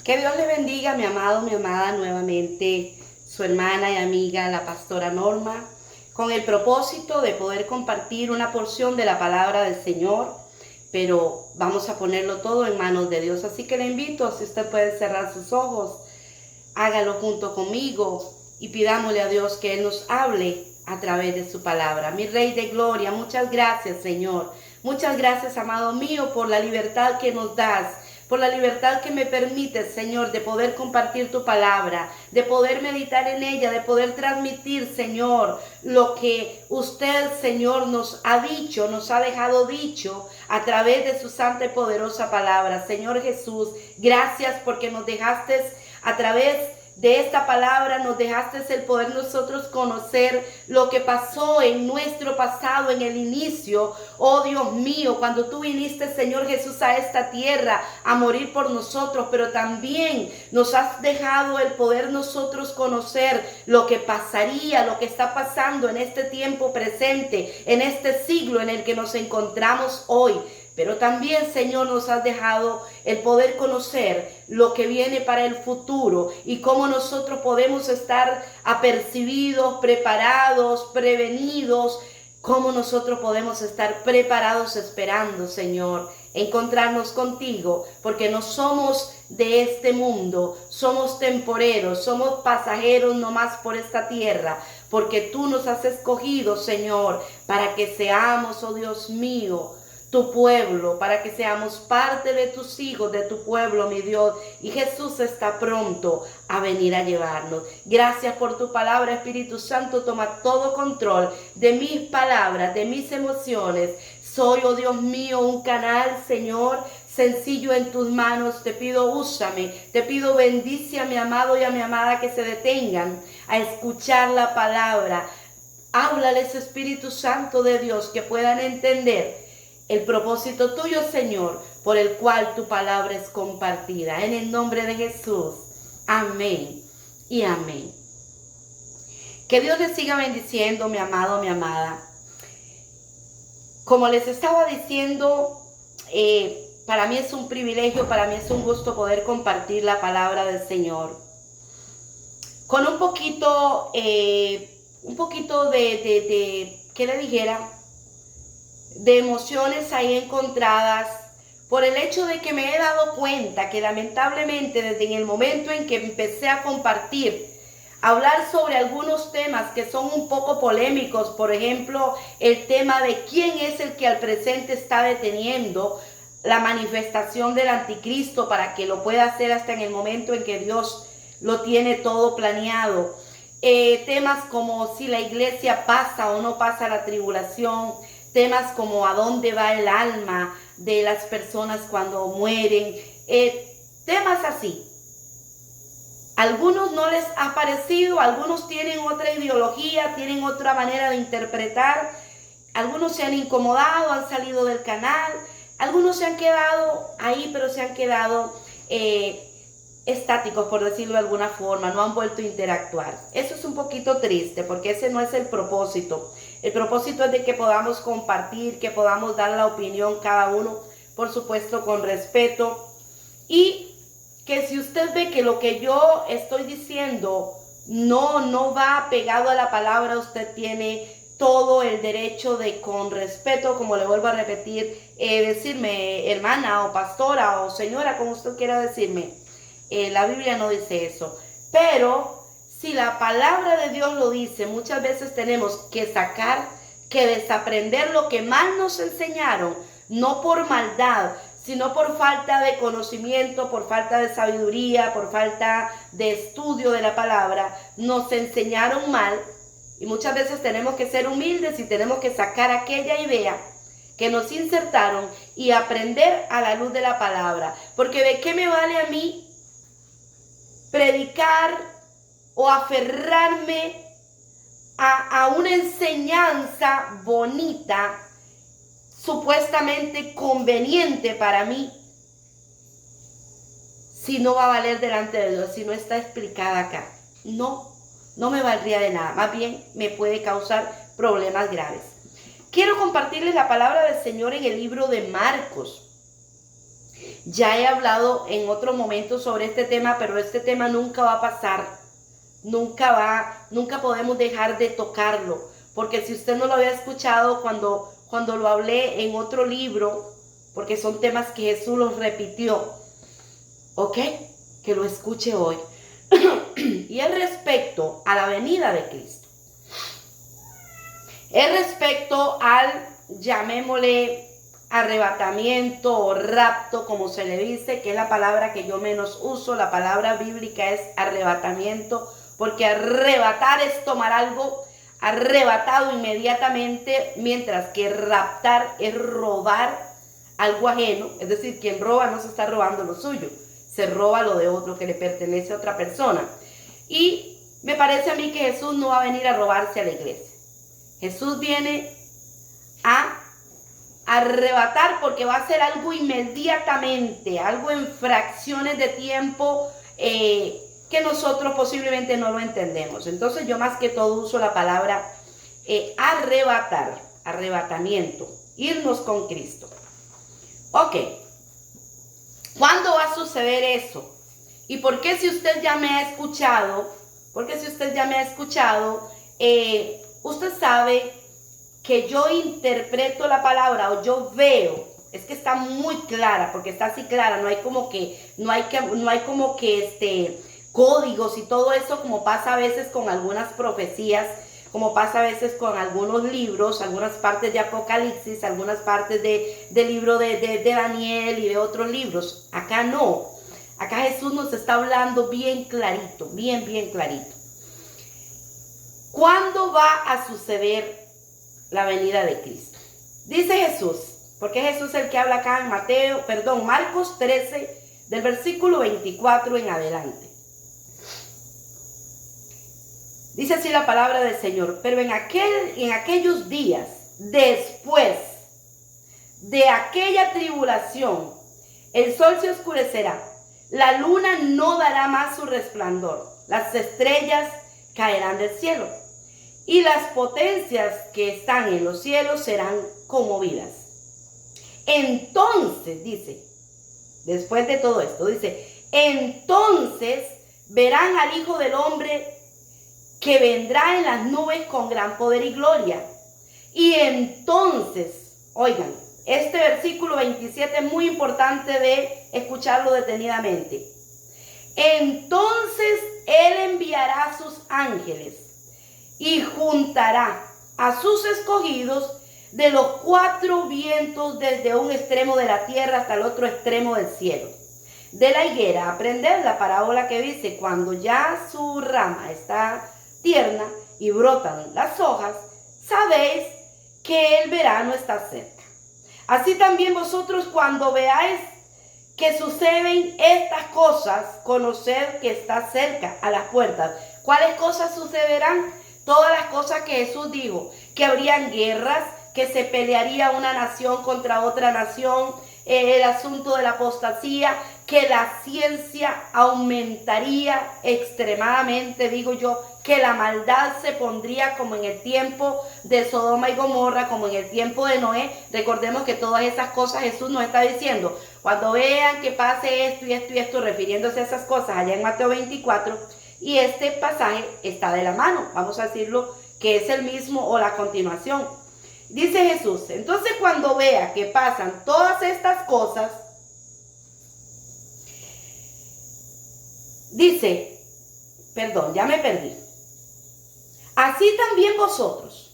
Que Dios le bendiga, mi amado, mi amada, nuevamente su hermana y amiga, la pastora Norma, con el propósito de poder compartir una porción de la palabra del Señor, pero vamos a ponerlo todo en manos de Dios. Así que le invito, si usted puede cerrar sus ojos, hágalo junto conmigo y pidámosle a Dios que Él nos hable a través de su palabra. Mi Rey de Gloria, muchas gracias, Señor. Muchas gracias, amado mío, por la libertad que nos das, por la libertad que me permites, Señor, de poder compartir tu palabra, de poder meditar en ella, de poder transmitir, Señor, lo que usted, Señor, nos ha dicho, nos ha dejado dicho a través de su santa y poderosa palabra. Señor Jesús, gracias porque nos dejaste a través de esta palabra, nos dejaste el poder nosotros conocer lo que pasó en nuestro pasado, en el inicio. Oh Dios mío, cuando tú viniste, Señor Jesús, a esta tierra a morir por nosotros, pero también nos has dejado el poder nosotros conocer lo que pasaría, lo que está pasando en este tiempo presente, en este siglo en el que nos encontramos hoy. Pero también, Señor, nos has dejado el poder conocer lo que viene para el futuro y cómo nosotros podemos estar apercibidos, preparados, prevenidos, cómo nosotros podemos estar preparados esperando, Señor, encontrarnos contigo, porque no somos de este mundo, somos temporeros, somos pasajeros nomás por esta tierra, porque tú nos has escogido, Señor, para que seamos, oh Dios mío, tu pueblo, para que seamos parte de tus hijos, de tu pueblo, mi Dios. Y Jesús está pronto a venir a llevarnos. Gracias por tu palabra, Espíritu Santo. Toma todo control de mis palabras, de mis emociones. Soy, oh Dios mío, un canal, Señor, sencillo en tus manos. Te pido, úsame. Te pido, bendice a mi amado y a mi amada que se detengan a escuchar la palabra. Háblales, Espíritu Santo de Dios, que puedan entender el propósito tuyo, Señor, por el cual tu palabra es compartida. En el nombre de Jesús. Amén y amén. Que Dios les siga bendiciendo, mi amado, mi amada. Como les estaba diciendo, para mí es un privilegio, para mí es un gusto poder compartir la palabra del Señor. Con un poquito de ¿qué le dijera? De emociones ahí encontradas por el hecho de que me he dado cuenta que lamentablemente desde el momento en que empecé a compartir, hablar sobre algunos temas que son un poco polémicos, por ejemplo, el tema de quién es el que al presente está deteniendo la manifestación del anticristo para que lo pueda hacer hasta en el momento en que Dios lo tiene todo planeado. Temas como si la iglesia pasa o no pasa la tribulación, temas como a dónde va el alma de las personas cuando mueren, temas así. Algunos no les ha parecido, algunos tienen otra ideología, tienen otra manera de interpretar, algunos se han incomodado, han salido del canal, algunos se han quedado ahí, pero se han quedado estáticos, por decirlo de alguna forma, no han vuelto a interactuar. Eso es un poquito triste, porque ese no es el propósito. El propósito es de que podamos compartir, que podamos dar la opinión cada uno, por supuesto con respeto, y que si usted ve que lo que yo estoy diciendo no va pegado a la palabra, usted tiene todo el derecho de, con respeto, como le vuelvo a repetir, decirme hermana o pastora o señora, como usted quiera decirme. La Biblia no dice eso, pero si la palabra de Dios lo dice, muchas veces tenemos que sacar, que desaprender lo que mal nos enseñaron, no por maldad, sino por falta de conocimiento, por falta de sabiduría, por falta de estudio de la palabra. Nos enseñaron mal y muchas veces tenemos que ser humildes y tenemos que sacar aquella idea que nos insertaron y aprender a la luz de la palabra. Porque ¿de qué me vale a mí predicar o aferrarme a una enseñanza bonita, supuestamente conveniente para mí, si no va a valer delante de Dios, si no está explicada acá? No me valdría de nada, más bien me puede causar problemas graves. Quiero compartirles la palabra del Señor en el libro de Marcos. Ya he hablado en otros momentos sobre este tema, pero este tema nunca va a pasar. Nunca podemos dejar de tocarlo. Porque si usted no lo había escuchado cuando lo hablé en otro libro, porque son temas que Jesús los repitió, ¿ok? Que lo escuche hoy. Y es respecto a la venida de Cristo. Es respecto al, llamémosle, arrebatamiento o rapto, como se le dice, que es la palabra que yo menos uso. La palabra bíblica es arrebatamiento, porque arrebatar es tomar algo arrebatado inmediatamente, mientras que raptar es robar algo ajeno. Es decir, quien roba no se está robando lo suyo, se roba lo de otro que le pertenece a otra persona. Y me parece a mí que Jesús no va a venir a robarse a la iglesia. Jesús viene a arrebatar, porque va a ser algo inmediatamente, algo en fracciones de tiempo que nosotros posiblemente no lo entendemos. Entonces yo más que todo uso la palabra arrebatar, arrebatamiento, irnos con Cristo. Ok, ¿cuándo va a suceder eso? ¿Y por qué si usted ya me ha escuchado? Porque si usted ya me ha escuchado, usted sabe que yo interpreto la palabra, o yo veo, es que está muy clara, porque está así clara, no hay como que códigos y todo eso, como pasa a veces con algunas profecías, como pasa a veces con algunos libros, algunas partes de Apocalipsis, algunas partes del libro de Daniel y de otros libros. Acá no, acá Jesús nos está hablando bien clarito, bien clarito. ¿Cuándo va a suceder la venida de Cristo? Dice Jesús, porque Jesús es el que habla acá en Marcos 13, del versículo 24 en adelante. Dice así la palabra del Señor: pero en aquellos días, después de aquella tribulación, el sol se oscurecerá, la luna no dará más su resplandor, las estrellas caerán del cielo, y las potencias que están en los cielos serán conmovidas. Entonces, dice, después de todo esto, dice, entonces verán al Hijo del Hombre que vendrá en las nubes con gran poder y gloria. Y entonces, oigan, este versículo 27 es muy importante de escucharlo detenidamente. Entonces Él enviará a sus ángeles y juntará a sus escogidos de los cuatro vientos, desde un extremo de la tierra hasta el otro extremo del cielo. De la higuera, aprended la parábola que dice: cuando ya su rama está tierna y brotan las hojas, sabéis que el verano está cerca. Así también vosotros, cuando veáis que suceden estas cosas, conoced que está cerca, a las puertas. ¿Cuáles cosas sucederán? Todas las cosas que Jesús dijo: que habrían guerras, que se pelearía una nación contra otra nación, el asunto de la apostasía, que la ciencia aumentaría extremadamente, digo yo, que la maldad se pondría como en el tiempo de Sodoma y Gomorra, como en el tiempo de Noé. Recordemos que todas esas cosas Jesús nos está diciendo: cuando vean que pase esto y esto y esto, refiriéndose a esas cosas allá en Mateo 24, y este pasaje está de la mano, vamos a decirlo que es el mismo o la continuación. Dice Jesús: entonces cuando vea que pasan todas estas cosas, dice, perdón, ya me perdí. Así también vosotros,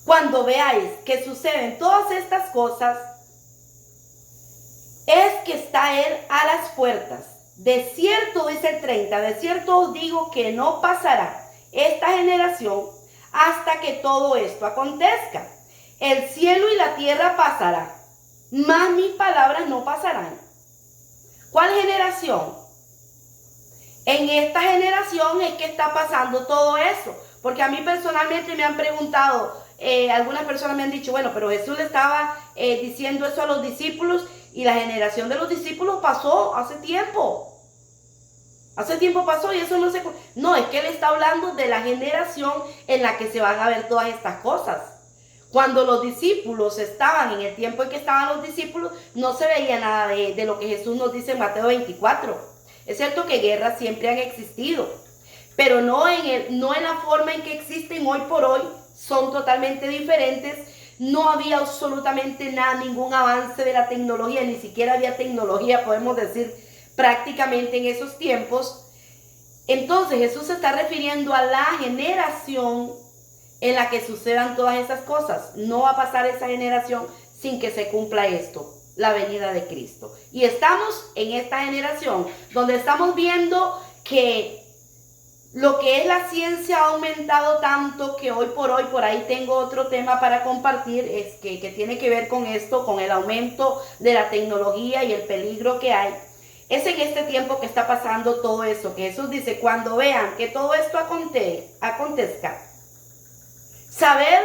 cuando veáis que suceden todas estas cosas, es que está Él a las puertas. De cierto, dice el 30, de cierto os digo que no pasará esta generación hasta que todo esto acontezca. El cielo y la tierra pasarán, mas mis palabras no pasarán. ¿Cuál generación? En esta generación es que está pasando todo eso. Porque a mí personalmente me han preguntado, algunas personas me han dicho: bueno, pero Jesús le estaba diciendo eso a los discípulos, y la generación de los discípulos pasó hace tiempo. Hace tiempo pasó y eso no se... No, es que Él está hablando de la generación en la que se van a ver todas estas cosas. Cuando los discípulos estaban, en el tiempo en que estaban los discípulos, no se veía nada de lo que Jesús nos dice en Mateo 24. Es cierto que guerras siempre han existido, pero no en la forma en que existen hoy por hoy, son totalmente diferentes. No había absolutamente nada, ningún avance de la tecnología, ni siquiera había tecnología, podemos decir, prácticamente en esos tiempos. Entonces Jesús se está refiriendo a la generación en la que sucedan todas esas cosas. No va a pasar esa generación sin que se cumpla esto, la venida de Cristo. Y estamos en esta generación donde estamos viendo que lo que es la ciencia ha aumentado tanto que hoy por ahí tengo otro tema para compartir, es que tiene que ver con esto, con el aumento de la tecnología y el peligro que hay. Es en este tiempo que está pasando todo eso, que Jesús dice, cuando vean que todo esto acontezca, saber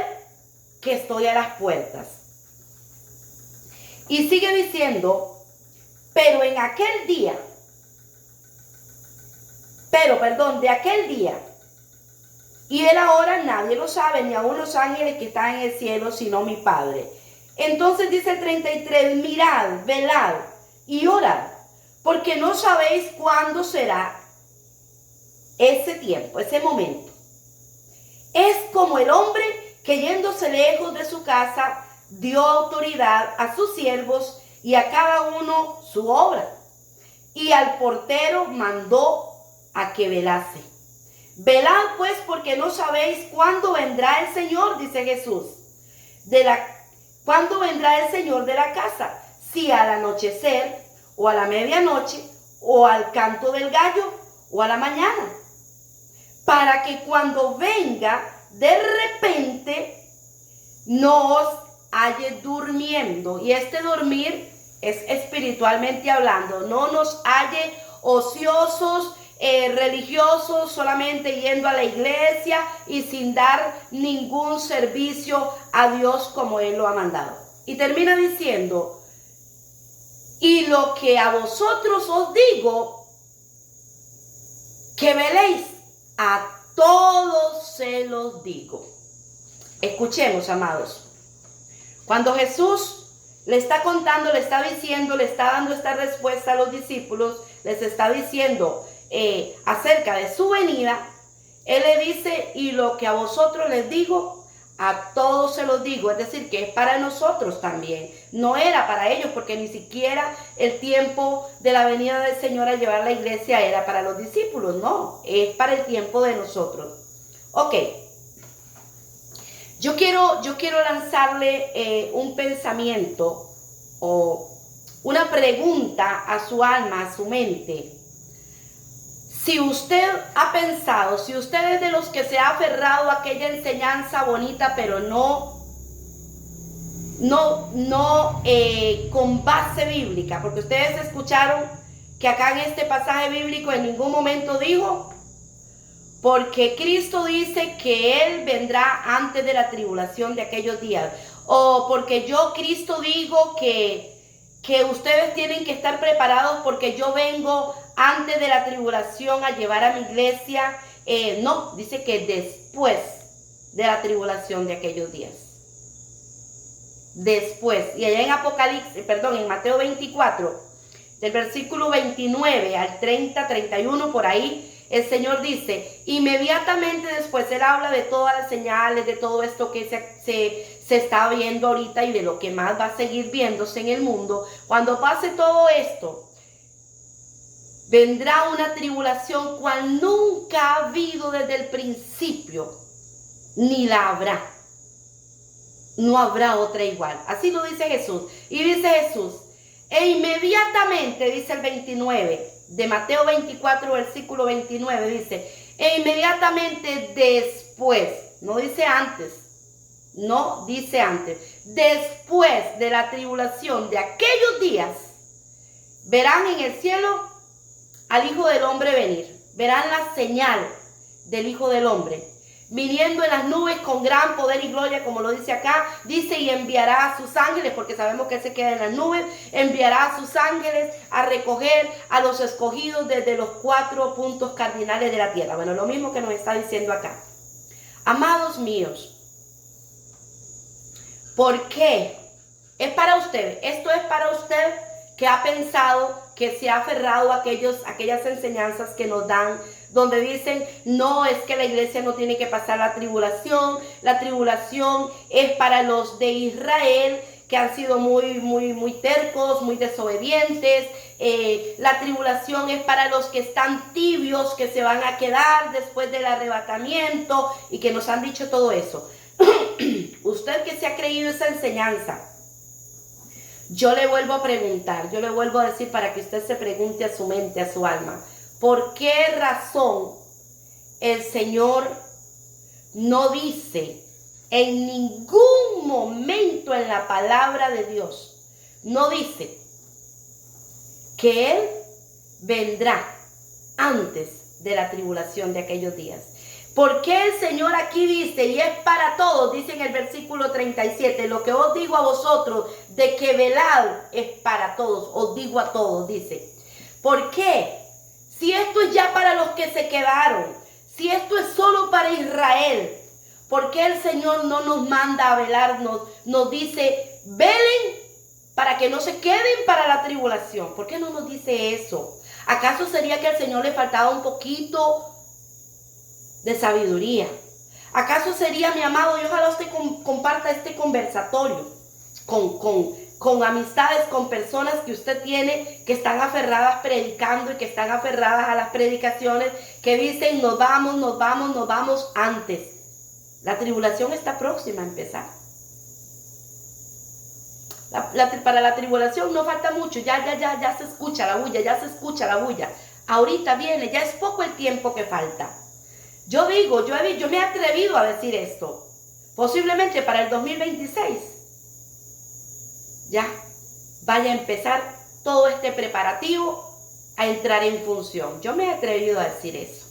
que estoy a las puertas. Y sigue diciendo, pero en aquel día, de aquel día, y él ahora nadie lo sabe, ni aun los ángeles que están en el cielo, sino mi Padre. Entonces dice el 33, mirad, velad y orad, porque no sabéis cuándo será ese tiempo, ese momento. Es como el hombre que yéndose lejos de su casa, dio autoridad a sus siervos y a cada uno su obra. Y al portero mandó a que velase. Velad pues, porque no sabéis cuándo vendrá el Señor, dice Jesús, cuándo vendrá el Señor de la casa, si al anochecer, o a la medianoche, o al canto del gallo, o a la mañana, para que cuando venga de repente no os halle durmiendo. Y este dormir es espiritualmente hablando, no nos halle ociosos, religiosos, solamente yendo a la iglesia y sin dar ningún servicio a Dios como Él lo ha mandado. Y termina diciendo, y lo que a vosotros os digo, que veléis, a todos se los digo. Escuchemos, amados. Cuando Jesús le está contando, le está diciendo, le está dando esta respuesta a los discípulos, les está diciendo acerca de su venida, Él le dice, y lo que a vosotros les digo, a todos se los digo. Es decir, que es para nosotros también. No era para ellos, porque ni siquiera el tiempo de la venida del Señor a llevar la iglesia era para los discípulos. No, es para el tiempo de nosotros. Ok. Yo quiero lanzarle un pensamiento o una pregunta a su alma, a su mente. Si usted ha pensado, si usted es de los que se ha aferrado a aquella enseñanza bonita, pero no con base bíblica, porque ustedes escucharon que acá en este pasaje bíblico en ningún momento dijo, porque Cristo dice que Él vendrá antes de la tribulación de aquellos días, o porque yo, Cristo, digo que ustedes tienen que estar preparados porque yo vengo antes de la tribulación a llevar a mi iglesia. No, dice que después de la tribulación de aquellos días. Después. Y allá en Mateo 24, del versículo 29 al 30, 31, por ahí, el Señor dice, inmediatamente después, Él habla de todas las señales, de todo esto que se está viendo ahorita y de lo que más va a seguir viéndose en el mundo. Cuando pase todo esto, vendrá una tribulación cual nunca ha habido desde el principio, ni la habrá. No habrá otra igual. Así lo dice Jesús. Y dice Jesús, e inmediatamente, dice el 29, de Mateo 24, versículo 29, dice, e inmediatamente después, no dice antes, no dice antes, después de la tribulación de aquellos días, verán en el cielo al Hijo del Hombre venir. Verán la señal del Hijo del Hombre viniendo en las nubes con gran poder y gloria, como lo dice acá. Dice, y enviará a sus ángeles, porque sabemos que Él se queda en las nubes, enviará a sus ángeles a recoger a los escogidos desde los 4 puntos cardinales de la tierra. Bueno, lo mismo que nos está diciendo acá. Amados míos, ¿Por qué? Es para usted. Esto es para usted que ha pensado, que se ha aferrado a aquellas enseñanzas que nos dan, donde dicen, no, es que la iglesia no tiene que pasar la tribulación es para los de Israel, que han sido muy tercos, muy desobedientes. La tribulación es para los que están tibios, que se van a quedar después del arrebatamiento, y que nos han dicho todo eso. Usted que se ha creído esa enseñanza, yo le vuelvo a preguntar, yo le vuelvo a decir para que usted se pregunte a su mente, a su alma, ¿por qué razón el Señor no dice en ningún momento en la palabra de Dios, no dice que Él vendrá antes de la tribulación de aquellos días? ¿Por qué el Señor aquí dice, y es para todos, dice en el versículo 37, lo que os digo a vosotros, de que velad, es para todos, os digo a todos, dice? ¿Por qué? Si esto es ya para los que se quedaron, si esto es solo para Israel, ¿por qué el Señor no nos manda a velar? Nos dice, velen para que no se queden para la tribulación. ¿Por qué no nos dice eso? ¿Acaso sería que al Señor le faltaba un poquito de sabiduría? ¿Acaso sería, mi amado, y ojalá usted comparta este conversatorio con amistades, con personas que usted tiene que están aferradas predicando y que están aferradas a las predicaciones, que dicen nos vamos antes? La tribulación está próxima a empezar. Para la tribulación no falta mucho, ya se escucha la bulla, ahorita viene, ya es poco el tiempo que falta. Yo me he atrevido a decir esto, posiblemente para el 2026 ya vaya a empezar todo este preparativo a entrar en función. Yo me he atrevido a decir eso,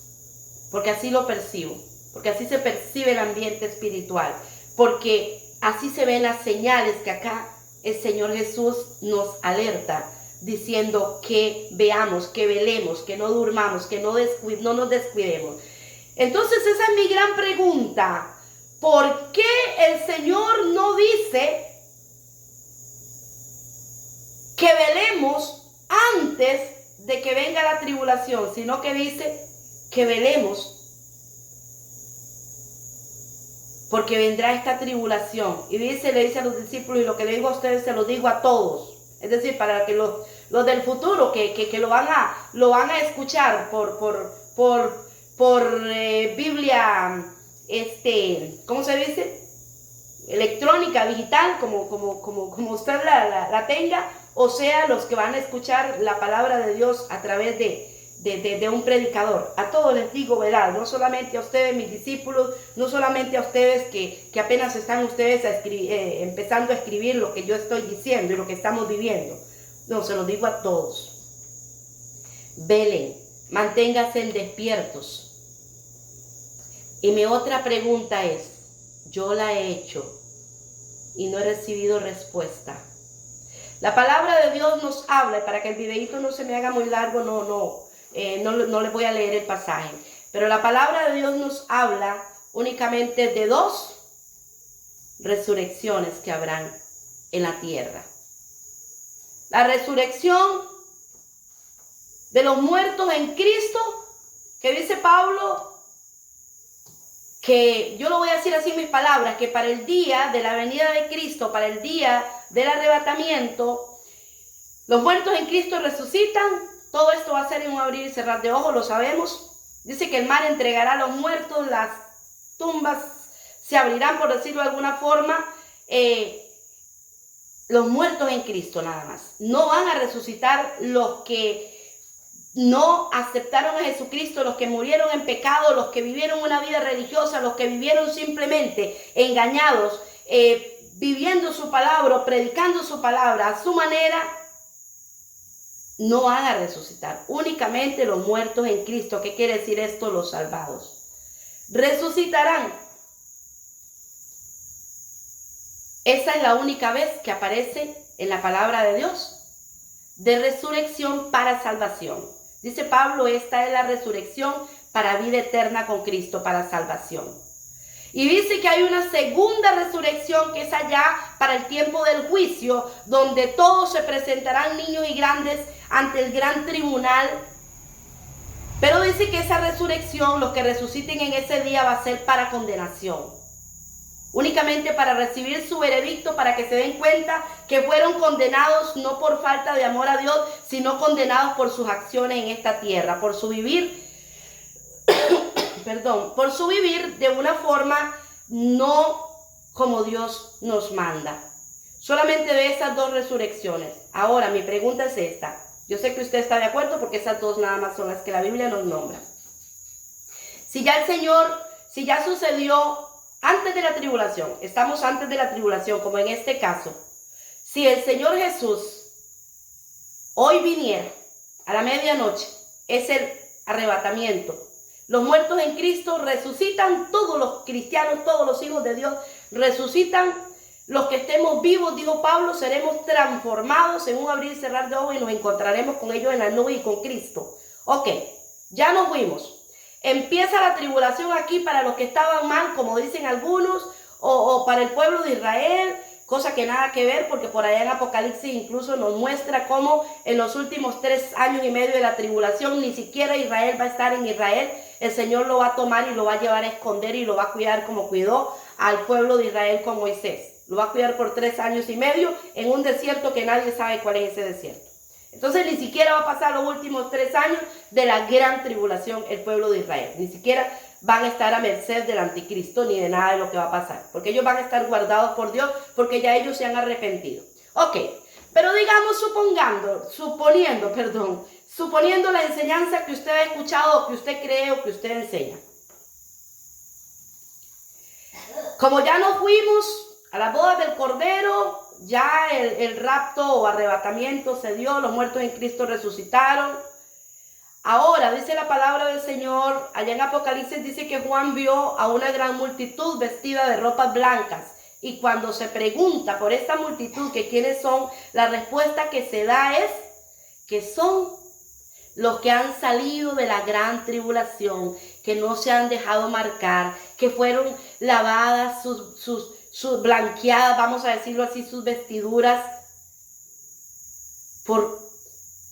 porque así lo percibo, porque así se percibe el ambiente espiritual, porque así se ven las señales que acá el Señor Jesús nos alerta, diciendo que veamos, que velemos, que no durmamos, que no nos descuidemos. Entonces esa es mi gran pregunta. ¿Por qué el Señor no dice que velemos antes de que venga la tribulación, sino que dice que velemos porque vendrá esta tribulación? Y le dice a los discípulos, y lo que le digo a ustedes se lo digo a todos, es decir, para que los del futuro que lo van a escuchar por Biblia, ¿cómo se dice? Electrónica, digital, como usted la tenga, o sea, los que van a escuchar la palabra de Dios a través de un predicador. A todos les digo, ¿verdad? No solamente a ustedes, mis discípulos, no solamente a ustedes que apenas están ustedes empezando a escribir lo que yo estoy diciendo y lo que estamos viviendo. No, se lo digo a todos. Velen, manténganse despiertos. Y mi otra pregunta es, yo la he hecho y no he recibido respuesta. La palabra de Dios nos habla, y para que el videito no se me haga muy largo, no les voy a leer el pasaje, pero la palabra de Dios nos habla únicamente de 2 resurrecciones que habrán en la tierra. La resurrección de los muertos en Cristo, que dice Pablo, que yo lo voy a decir así en mis palabras, que para el día de la venida de Cristo, para el día del arrebatamiento, los muertos en Cristo resucitan. Todo esto va a ser en un abrir y cerrar de ojos, lo sabemos. Dice que el mar entregará a los muertos, las tumbas se abrirán, por decirlo de alguna forma. Los muertos en Cristo nada más. No van a resucitar los que no aceptaron a Jesucristo, los que murieron en pecado, los que vivieron una vida religiosa, los que vivieron simplemente engañados, viviendo su palabra, predicando su palabra a su manera. No van a resucitar. Únicamente los muertos en Cristo. ¿Qué quiere decir esto? Los salvados resucitarán. Esa es la única vez que aparece en la palabra de Dios de resurrección para salvación. Dice Pablo, esta es la resurrección para vida eterna con Cristo, para salvación. Y dice que hay una segunda resurrección que es allá para el tiempo del juicio, donde todos se presentarán, niños y grandes, ante el gran tribunal. Pero dice que esa resurrección, los que resuciten en ese día, va a ser para condenación. Únicamente para recibir su veredicto, para que se den cuenta que fueron condenados no por falta de amor a Dios, sino condenados por sus acciones en esta tierra, por su vivir, por su vivir de una forma no como Dios nos manda. Solamente de esas dos resurrecciones. Ahora, mi pregunta es esta. Yo sé que usted está de acuerdo porque esas dos nada más son las que la Biblia nos nombra. Si ya el Señor, si ya sucedió antes de la tribulación, estamos antes de la tribulación, como en este caso, si el Señor Jesús hoy viniera a la medianoche, es el arrebatamiento. Los muertos en Cristo resucitan, todos los cristianos, todos los hijos de Dios resucitan. Los que estemos vivos, dijo Pablo, seremos transformados en un abrir y cerrar de ojos y nos encontraremos con ellos en la nube y con Cristo. Ok, ya nos fuimos. Empieza la tribulación aquí para los que estaban mal, como dicen algunos, o para el pueblo de Israel, cosa que nada que ver, porque por allá en Apocalipsis incluso nos muestra cómo en los últimos 3 años y medio de la tribulación ni siquiera Israel va a estar en Israel. El Señor lo va a tomar y lo va a llevar a esconder y lo va a cuidar como cuidó al pueblo de Israel con Moisés. Lo va a cuidar por 3 años y medio en un desierto que nadie sabe cuál es ese desierto. Entonces ni siquiera va a pasar los últimos 3 años de la gran tribulación el pueblo de Israel. Ni siquiera van a estar a merced del anticristo ni de nada de lo que va a pasar. Porque ellos van a estar guardados por Dios porque ya ellos se han arrepentido. Ok, pero digamos suponiendo la enseñanza que usted ha escuchado o que usted cree o que usted enseña. Como ya nos fuimos a las bodas del Cordero, ya el rapto o arrebatamiento se dio, los muertos en Cristo resucitaron. Ahora dice la palabra del Señor, allá en Apocalipsis dice que Juan vio a una gran multitud vestida de ropas blancas. Y cuando se pregunta por esta multitud que quiénes son, la respuesta que se da es que son los que han salido de la gran tribulación, que no se han dejado marcar, que fueron lavadas, sus blanqueadas, vamos a decirlo así, sus vestiduras, por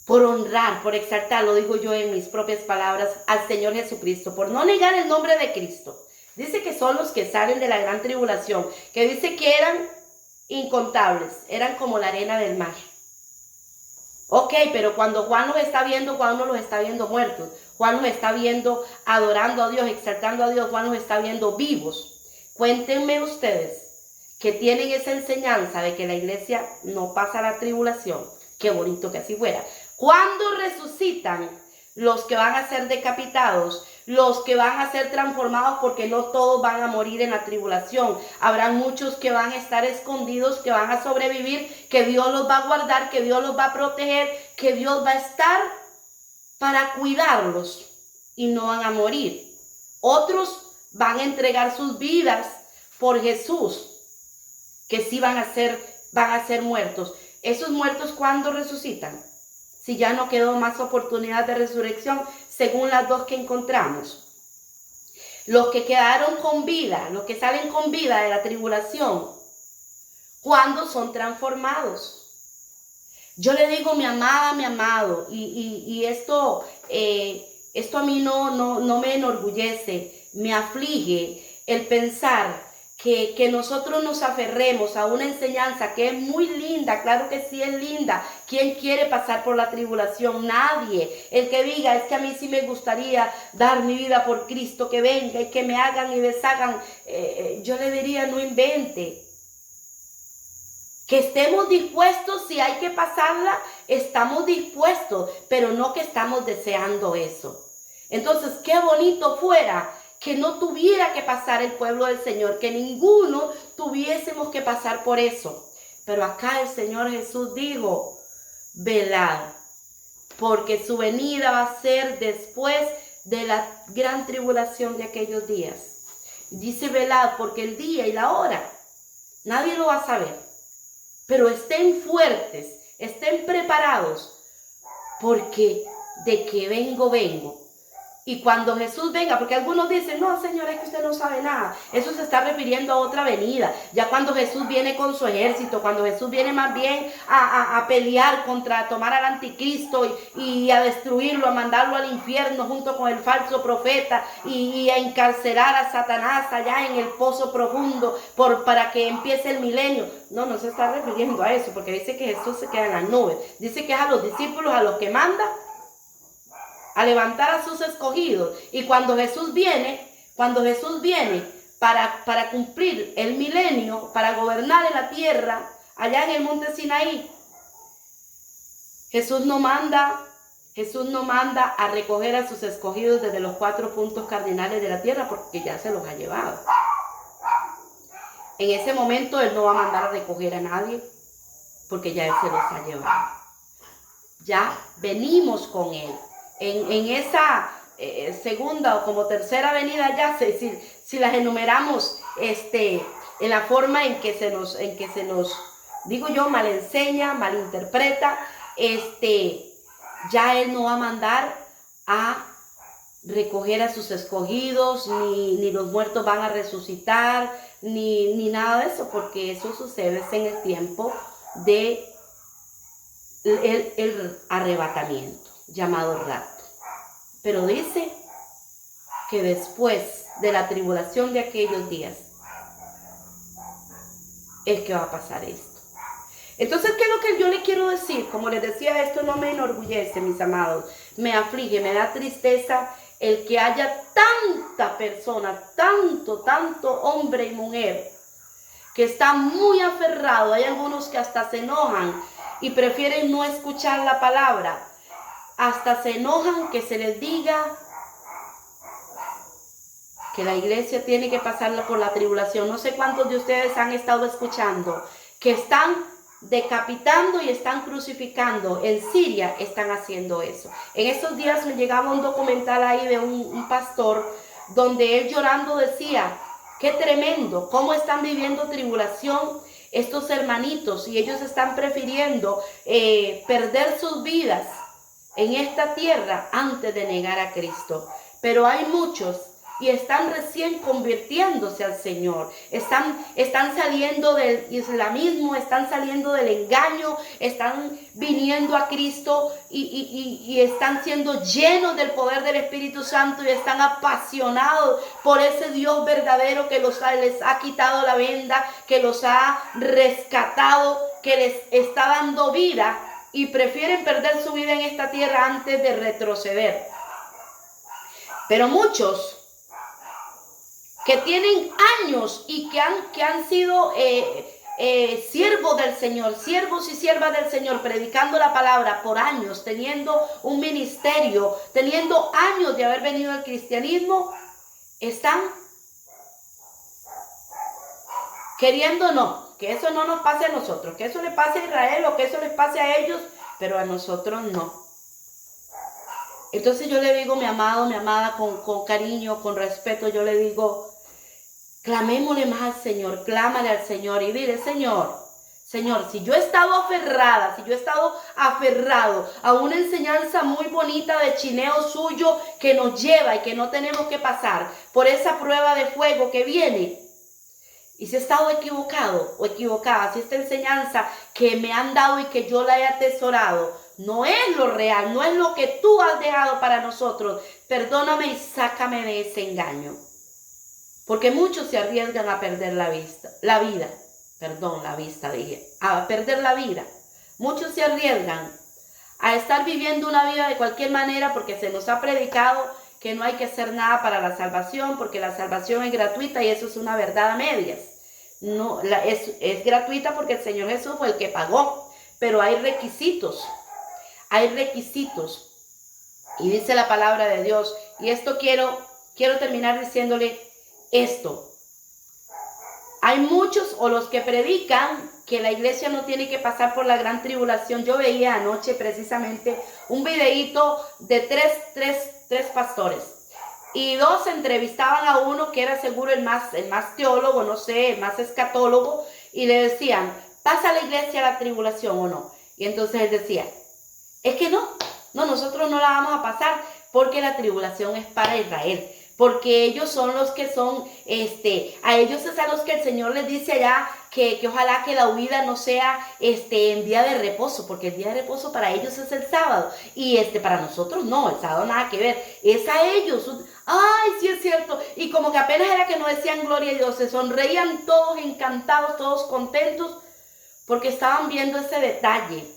honrar, por exaltar, lo digo yo en mis propias palabras, al Señor Jesucristo, por no negar el nombre de Cristo. Dice que son los que salen de la gran tribulación, que dice que eran incontables, eran como la arena del mar. Ok, pero cuando Juan los está viendo, Juan no los está viendo muertos. Juan los está viendo adorando a Dios, exaltando a Dios. Juan los está viendo vivos. Cuéntenme ustedes que tienen esa enseñanza de que la iglesia no pasa la tribulación. Qué bonito que así fuera. ¿Cuándo resucitan los que van a ser decapitados? Los que van a ser transformados, porque no todos van a morir en la tribulación. Habrá muchos que van a estar escondidos, que van a sobrevivir, que Dios los va a guardar, que Dios los va a proteger, que Dios va a estar para cuidarlos y no van a morir. Otros van a entregar sus vidas por Jesús, que sí van a ser muertos. Esos muertos, ¿cuándo resucitan? Si ya no quedó más oportunidad de resurrección, según las dos que encontramos. Los que quedaron con vida, los que salen con vida de la tribulación, ¿cuándo son transformados? Yo le digo, mi amada, mi amado, y esto a mí no me enorgullece, me aflige el pensar que nosotros nos aferremos a una enseñanza que es muy linda, claro que sí es linda. ¿Quién quiere pasar por la tribulación? Nadie. El que diga, es que a mí sí me gustaría dar mi vida por Cristo, que venga y que me hagan y deshagan, yo le diría, no invente. Que estemos dispuestos, si hay que pasarla, estamos dispuestos, pero no que estamos deseando eso. Entonces, qué bonito fuera que no tuviera que pasar el pueblo del Señor, que ninguno tuviésemos que pasar por eso. Pero acá el Señor Jesús dijo, velad, porque su venida va a ser después de la gran tribulación de aquellos días. Dice velad, porque el día y la hora nadie lo va a saber. Pero estén fuertes, estén preparados, porque de que vengo. Y cuando Jesús venga, porque algunos dicen, no, Señor, es que usted no sabe nada. Eso se está refiriendo a otra venida. Ya cuando Jesús viene con su ejército, cuando Jesús viene más bien a pelear a tomar al anticristo y a destruirlo, a mandarlo al infierno junto con el falso profeta y a encarcelar a Satanás allá en el pozo profundo para que empiece el milenio. No, no se está refiriendo a eso, porque dice que Jesús se queda en las nubes. Dice que es a los discípulos a los que manda a levantar a sus escogidos. Y cuando Jesús viene para cumplir el milenio, para gobernar en la tierra, allá en el monte Sinaí, Jesús no manda a recoger a sus escogidos desde los 4 puntos cardinales de la tierra, porque ya se los ha llevado. En ese momento Él no va a mandar a recoger a nadie, porque ya Él se los ha llevado. Ya venimos con Él. En esa segunda o como tercera venida ya, si las enumeramos en la forma en que se nos, digo yo, mal enseña, mal interpreta, ya Él no va a mandar a recoger a sus escogidos, ni los muertos van a resucitar, ni nada de eso, porque eso sucede en el tiempo de el arrebatamiento, llamado rapto. Pero dice que después de la tribulación de aquellos días es que va a pasar esto. Entonces, ¿qué es lo que yo le quiero decir? Como les decía, esto no me enorgullece, mis amados. Me aflige, me da tristeza el que haya tanta persona, tanto hombre y mujer que están muy aferrados. Hay algunos que hasta se enojan y prefieren no escuchar la palabra. Hasta se enojan que se les diga que la iglesia tiene que pasarla por la tribulación. No sé cuántos de ustedes han estado escuchando que están decapitando y están crucificando. En Siria están haciendo eso. En estos días me llegaba un documental ahí de un pastor donde él llorando decía, qué tremendo, cómo están viviendo tribulación estos hermanitos, y ellos están prefiriendo perder sus vidas en esta tierra antes de negar a Cristo. Pero hay muchos y están recién convirtiéndose al Señor, están saliendo del islamismo, están saliendo del engaño, están viniendo a Cristo y están siendo llenos del poder del Espíritu Santo y están apasionados por ese Dios verdadero que les ha quitado la venda, que los ha rescatado, que les está dando vida, y prefieren perder su vida en esta tierra antes de retroceder. Pero muchos que tienen años y que han sido siervos del Señor, siervos y siervas del Señor, predicando la palabra por años, teniendo un ministerio, teniendo años de haber venido al cristianismo, están queriendo que eso no nos pase a nosotros, que eso le pase a Israel o que eso les pase a ellos, pero a nosotros no. Entonces yo le digo, mi amado, mi amada, con cariño, con respeto, yo le digo, clamémosle más al Señor, clámale al Señor y dile, Señor, si yo he estado aferrado a una enseñanza muy bonita de chineo suyo que nos lleva y que no tenemos que pasar por esa prueba de fuego que viene, y si he estado equivocado o equivocada, si esta enseñanza que me han dado y que yo la he atesorado no es lo real, no es lo que tú has dejado para nosotros, perdóname y sácame de ese engaño. Porque muchos se arriesgan a perder a perder la vida. Muchos se arriesgan a estar viviendo una vida de cualquier manera porque se nos ha predicado que no hay que hacer nada para la salvación, porque la salvación es gratuita, y eso es una verdad a medias. No, es gratuita porque el Señor Jesús fue el que pagó, pero hay requisitos. Y dice la palabra de Dios, y esto quiero terminar diciéndole esto. Hay muchos, o los que predican que la iglesia no tiene que pasar por la gran tribulación. Yo veía anoche precisamente un videíto de tres pastores, y dos entrevistaban a uno que era seguro el más teólogo, no sé, el más escatólogo, y le decían, ¿pasa la iglesia la tribulación o no? Y entonces él decía, es que no, nosotros no la vamos a pasar, porque la tribulación es para Israel. Porque ellos son los que son, a ellos es a los que el Señor les dice allá que ojalá que la huida no sea en día de reposo, porque el día de reposo para ellos es el sábado, y para nosotros no, el sábado nada que ver, es a ellos. Ay, sí es cierto, y como que apenas era que no decían gloria a Dios, se sonreían todos encantados, todos contentos, porque estaban viendo ese detalle.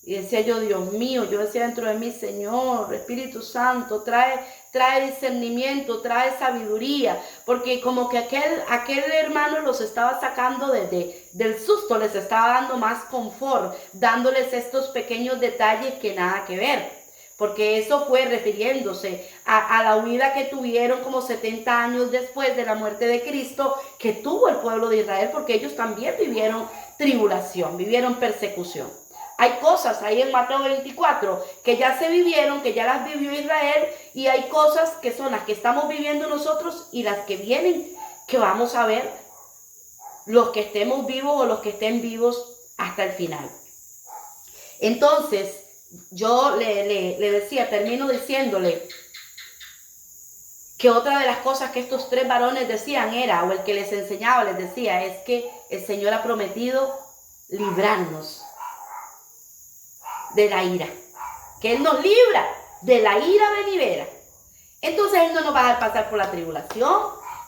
Y decía yo, Dios mío, yo decía dentro de mí, Señor, Espíritu Santo, trae discernimiento, trae sabiduría, porque como que aquel hermano los estaba sacando del susto, les estaba dando más confort, dándoles estos pequeños detalles que nada que ver, porque eso fue refiriéndose a la huida que tuvieron como 70 años después de la muerte de Cristo, que tuvo el pueblo de Israel, porque ellos también vivieron tribulación, vivieron persecución. Hay cosas ahí en Mateo 24 que ya se vivieron, que ya las vivió Israel, y hay cosas que son las que estamos viviendo nosotros y las que vienen, que vamos a ver los que estemos vivos o los que estén vivos hasta el final. Entonces, yo le decía, termino diciéndole que otra de las cosas que estos tres varones decían era, o el que les enseñaba les decía, es que el Señor ha prometido librarnos de la ira, que Él nos libra de la ira venidera. Entonces Él no nos va a dejar pasar por la tribulación,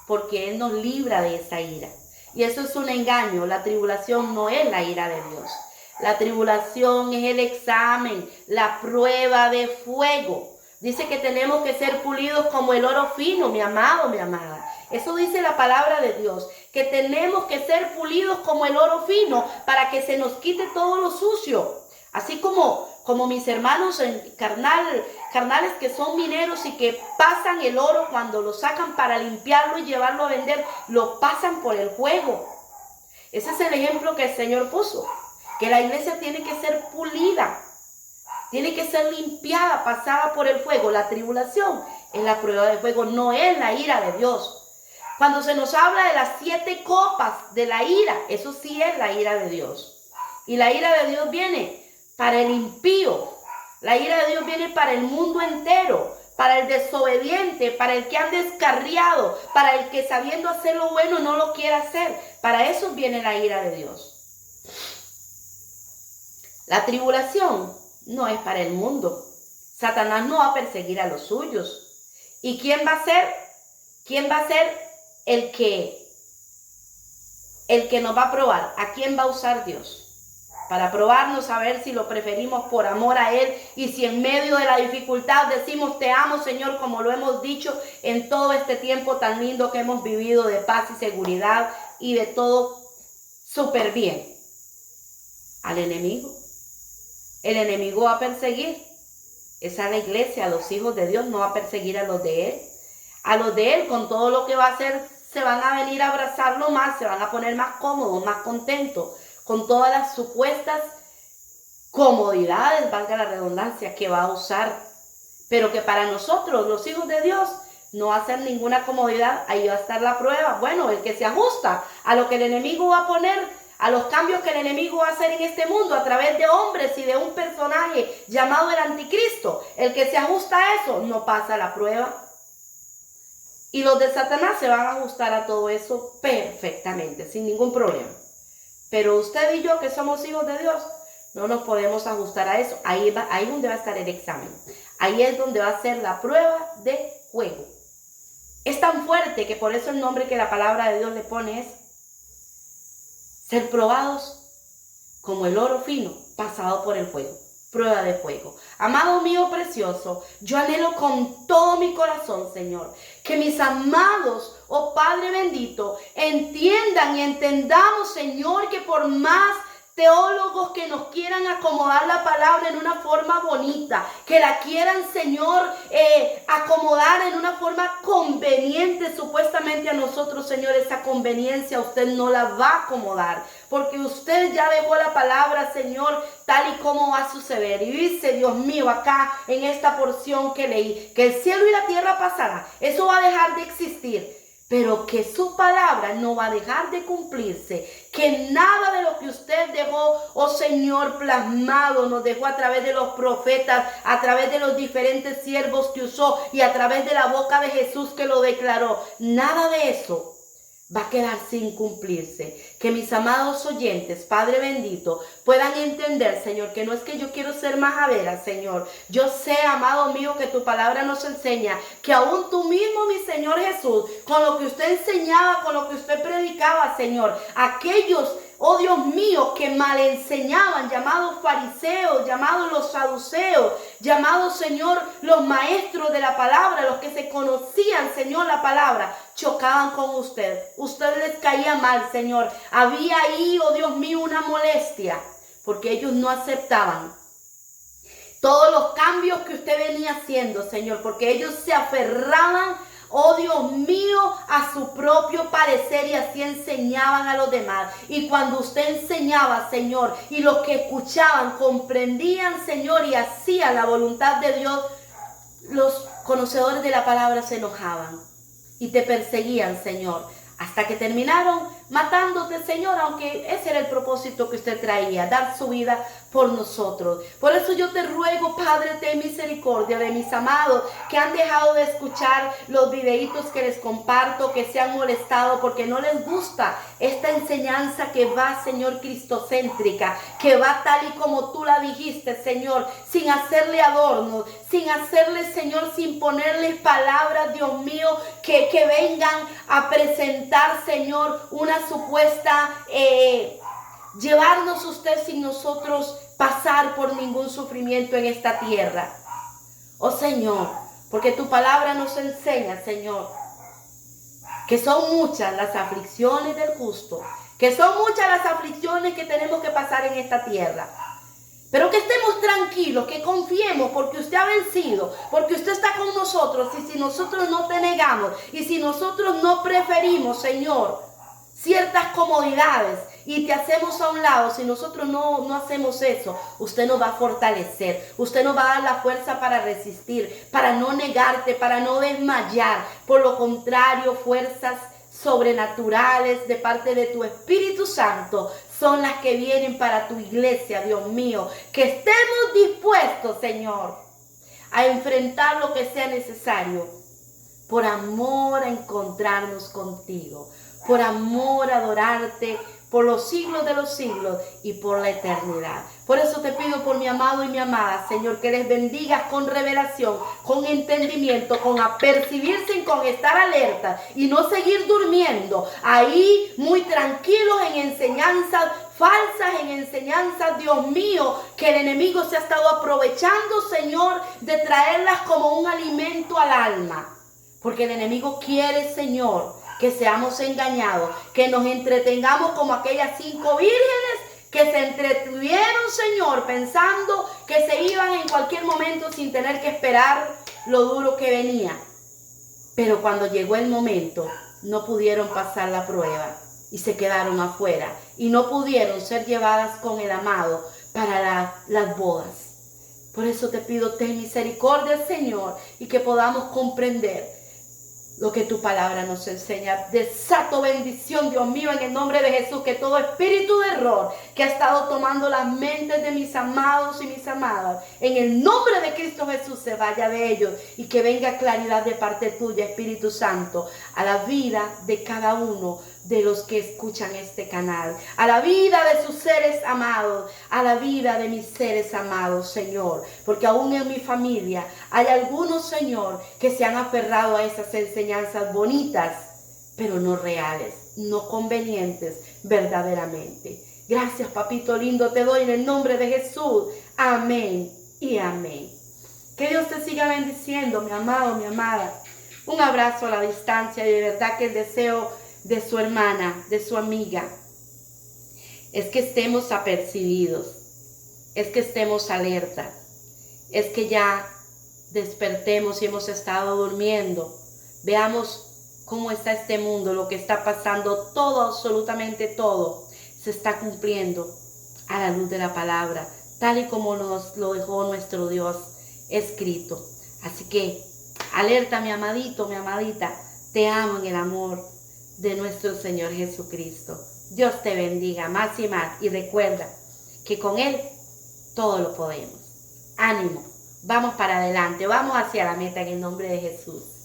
porque Él nos libra de esa ira. Y eso es un engaño. La tribulación no es la ira de Dios. La tribulación es el examen, la prueba de fuego. Dice que tenemos que ser pulidos como el oro fino, mi amado, mi amada. Eso dice la palabra de Dios, que tenemos que ser pulidos como el oro fino para que se nos quite todo lo sucio. Así como mis hermanos carnales que son mineros y que pasan el oro cuando lo sacan para limpiarlo y llevarlo a vender, lo pasan por el fuego. Ese es el ejemplo que el Señor puso, que la iglesia tiene que ser pulida, tiene que ser limpiada, pasada por el fuego. La tribulación es la prueba de fuego, no es la ira de Dios. Cuando se nos habla de las 7 copas de la ira, eso sí es la ira de Dios. Y la ira de Dios viene para el impío. La ira de Dios viene para el mundo entero, para el desobediente, para el que han descarriado, para el que sabiendo hacer lo bueno no lo quiere hacer. Para eso viene la ira de Dios. La tribulación no es para el mundo. Satanás no va a perseguir a los suyos. ¿Y quién va a ser? ¿Quién va a ser el que nos va a probar? ¿A quién va a usar Dios? Para probarnos, a ver si lo preferimos por amor a Él, y si en medio de la dificultad decimos te amo, Señor, como lo hemos dicho en todo este tiempo tan lindo que hemos vivido de paz y seguridad y de todo súper bien. Al enemigo. El enemigo va a perseguir. Esa es la iglesia, a los hijos de Dios, no va a perseguir a los de Él. A los de Él, con todo lo que va a hacer, se van a venir a abrazarlo más, se van a poner más cómodos, más contentos, con todas las supuestas comodidades, valga la redundancia, que va a usar. Pero que para nosotros, los hijos de Dios, no va a ser ninguna comodidad. Ahí va a estar la prueba. Bueno, el que se ajusta a lo que el enemigo va a poner, a los cambios que el enemigo va a hacer en este mundo a través de hombres y de un personaje llamado el anticristo, el que se ajusta a eso, no pasa la prueba. Y los de Satanás se van a ajustar a todo eso perfectamente, sin ningún problema. Pero usted y yo, que somos hijos de Dios, no nos podemos ajustar a eso. Ahí es donde va a estar el examen. Ahí es donde va a ser la prueba de fuego. Es tan fuerte que por eso el nombre que la palabra de Dios le pone es ser probados como el oro fino pasado por el fuego. Prueba de fuego. Amado mío precioso, yo anhelo con todo mi corazón, Señor, que mis amados, oh Padre bendito, entiendan y entendamos, Señor, que por más teólogos que nos quieran acomodar la palabra en una forma bonita, que la quieran, Señor, acomodar en una forma conveniente, supuestamente a nosotros, Señor, esa conveniencia usted no la va a acomodar, porque usted ya dejó la palabra, Señor, tal y como va a suceder. Y dice, Dios mío, acá en esta porción que leí, que el cielo y la tierra pasará, eso va a dejar de existir, pero que su palabra no va a dejar de cumplirse, que nada de lo que usted dejó, oh Señor, plasmado, nos dejó a través de los profetas, a través de los diferentes siervos que usó y a través de la boca de Jesús que lo declaró, nada de eso va a quedar sin cumplirse. Que mis amados oyentes, Padre bendito, puedan entender, Señor, que no es que yo quiero ser majadera, Señor. Yo sé, amado mío, que tu palabra nos enseña que aún tú mismo, mi Señor Jesús, con lo que usted enseñaba, con lo que usted predicaba, Señor, aquellos, oh Dios mío, que mal enseñaban, llamados fariseos, llamados los saduceos, llamados, Señor, los maestros de la palabra, los que se conocían, Señor, la palabra, chocaban con usted. Usted les caía mal, Señor. Había ahí, oh Dios mío, una molestia, porque ellos no aceptaban todos los cambios que usted venía haciendo, Señor, porque ellos se aferraban, oh Dios mío, a su propio parecer y así enseñaban a los demás. Y cuando usted enseñaba, Señor, y los que escuchaban comprendían, Señor, y hacían la voluntad de Dios, los conocedores de la palabra se enojaban y te perseguían, Señor, hasta que terminaron matándote, Señor, aunque ese era el propósito que usted traía, dar su vida por nosotros. Por eso yo te ruego, Padre, ten misericordia de mis amados que han dejado de escuchar los videitos que les comparto, que se han molestado porque no les gusta esta enseñanza que va, Señor, cristocéntrica, que va tal y como tú la dijiste, Señor, sin hacerle adornos, sin hacerle, Señor, sin ponerle palabras, Dios mío, que vengan a presentar, Señor, una supuesta llevarnos usted sin nosotros pasar por ningún sufrimiento en esta tierra. Oh Señor, porque tu palabra nos enseña, Señor, que son muchas las aflicciones del justo, que son muchas las aflicciones que tenemos que pasar en esta tierra. Pero que estemos tranquilos, que confiemos porque usted ha vencido, porque usted está con nosotros. Y si nosotros no te negamos y si nosotros no preferimos, Señor, ciertas comodidades y te hacemos a un lado, si nosotros no hacemos eso, usted nos va a fortalecer, usted nos va a dar la fuerza para resistir, para no negarte, para no desmayar. Por lo contrario, fuerzas sobrenaturales de parte de tu Espíritu Santo son las que vienen para tu iglesia, Dios mío. Que estemos dispuestos, Señor, a enfrentar lo que sea necesario por amor a encontrarnos contigo, por amor a adorarte por los siglos de los siglos y por la eternidad. Por eso te pido por mi amado y mi amada, Señor, que les bendigas con revelación, con entendimiento, con apercibirse y con estar alerta y no seguir durmiendo ahí muy tranquilos en enseñanzas falsas, en enseñanzas, Dios mío, que el enemigo se ha estado aprovechando, Señor, de traerlas como un alimento al alma. Porque el enemigo quiere, Señor, que seamos engañados, que nos entretengamos como aquellas 5 vírgenes que se entretuvieron, Señor, pensando que se iban en cualquier momento sin tener que esperar lo duro que venía. Pero cuando llegó el momento, no pudieron pasar la prueba y se quedaron afuera y no pudieron ser llevadas con el amado para las bodas. Por eso te pido, ten misericordia, Señor, y que podamos comprender lo que tu palabra nos enseña. Desato bendición, Dios mío, en el nombre de Jesús, que todo espíritu de error que ha estado tomando las mentes de mis amados y mis amadas, en el nombre de Cristo Jesús se vaya de ellos y que venga claridad de parte tuya, Espíritu Santo, a la vida de cada uno de los que escuchan este canal, a la vida de sus seres amados, a la vida de mis seres amados, Señor, porque aún en mi familia hay algunos, Señor, que se han aferrado a esas enseñanzas bonitas, pero no reales, no convenientes verdaderamente. Gracias, papito lindo, te doy en el nombre de Jesús. Amén y amén. Que Dios te siga bendiciendo, mi amado, mi amada. Un abrazo a la distancia y de verdad que el deseo de su hermana, de su amiga, es que estemos apercibidos, es que estemos alertas, es que ya despertemos y hemos estado durmiendo, veamos cómo está este mundo, lo que está pasando, todo, absolutamente todo, se está cumpliendo a la luz de la palabra, tal y como nos lo dejó nuestro Dios escrito. Así que, alerta, mi amadito, mi amadita, Te amo en el amor de nuestro Señor Jesucristo. Dios te bendiga más y más. Y recuerda que con Él todo lo podemos. Ánimo. Vamos para adelante. Vamos hacia la meta en el nombre de Jesús.